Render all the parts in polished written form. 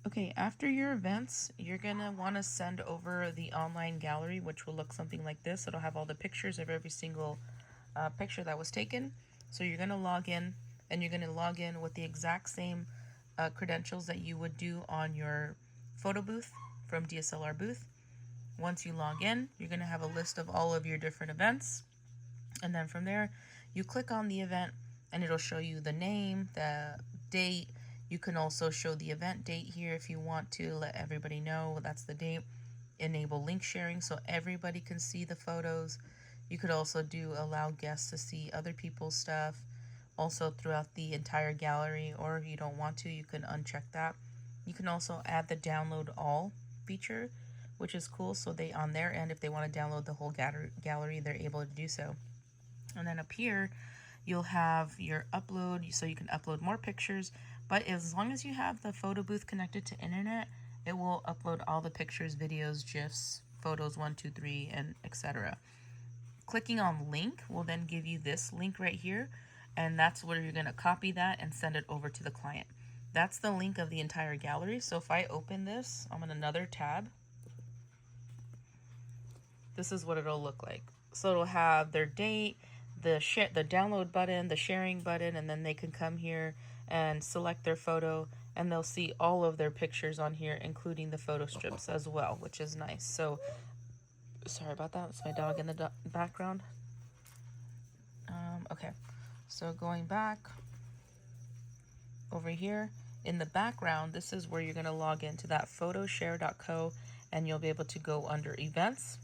Okay, after your events, you're gonna want to send over the online gallery, which will look something like this. It'll have all the pictures of every single picture that was taken. So you're gonna log in, and you're gonna log in with the exact same credentials that you would do on your photo booth from DSLR booth. Once you log in, you're gonna have a list of all of your different events, and then from there, you click on the event, and it'll show you the name, the date. You can also show the event date here if you want to let everybody know that's the date. Enable link sharing so everybody can see the photos. You could also do allow guests to see other people's stuff also throughout the entire gallery, or if you don't want to, you can uncheck that. You can also add the download all feature, which is cool, so they on their end, if they want to download the whole gallery, they're able to do so. And then up here, you'll have your upload, so you can upload more pictures. But as long as you have the photo booth connected to internet, it will upload all the pictures, videos, GIFs, photos 1, 2, 3, and etc. Clicking on link will then give you this link right here, and that's where you're going to copy that and send it over to the client. That's the link of the entire gallery. So if I open this, I'm in another tab. This is what it'll look like. So it'll have their date, the download button, the sharing button, and then they can come here and select their photo, and they'll see all of their pictures on here, including the photo strips as well, which is nice. So sorry about that. It's my dog in the background. Okay, so going back over here in the background, this is where you're going to log into that photoshare.co, and you'll be able to go under events.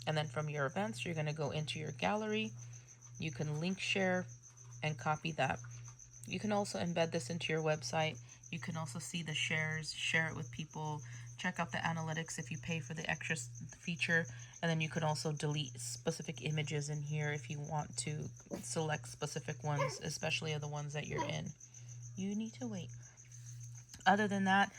And then from your events, you're going to go into your gallery. You can link share and copy that. You can also embed this into your website. You can also see the shares, share it with people, check out the analytics if you pay for the extra feature, and then you can also delete specific images in here if you want to select specific ones, especially the ones that you're in. You need to wait. Other than that,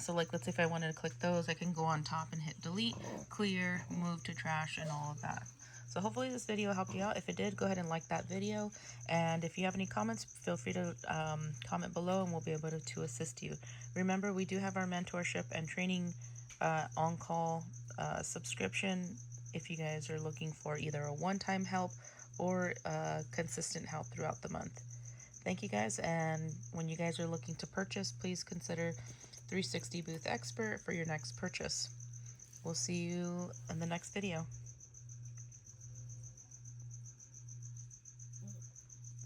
so like let's say if I wanted to click those, I can go on top and hit delete, clear, move to trash, and all of that. So hopefully this video helped you out. If it did, go ahead and like that video. And if you have any comments, feel free to comment below, and we'll be able to assist you. Remember, we do have our mentorship and training on-call subscription if you guys are looking for either a one-time help or consistent help throughout the month. Thank you guys, and when you guys are looking to purchase, please consider 360 Booth Expert for your next purchase. We'll see you in the next video.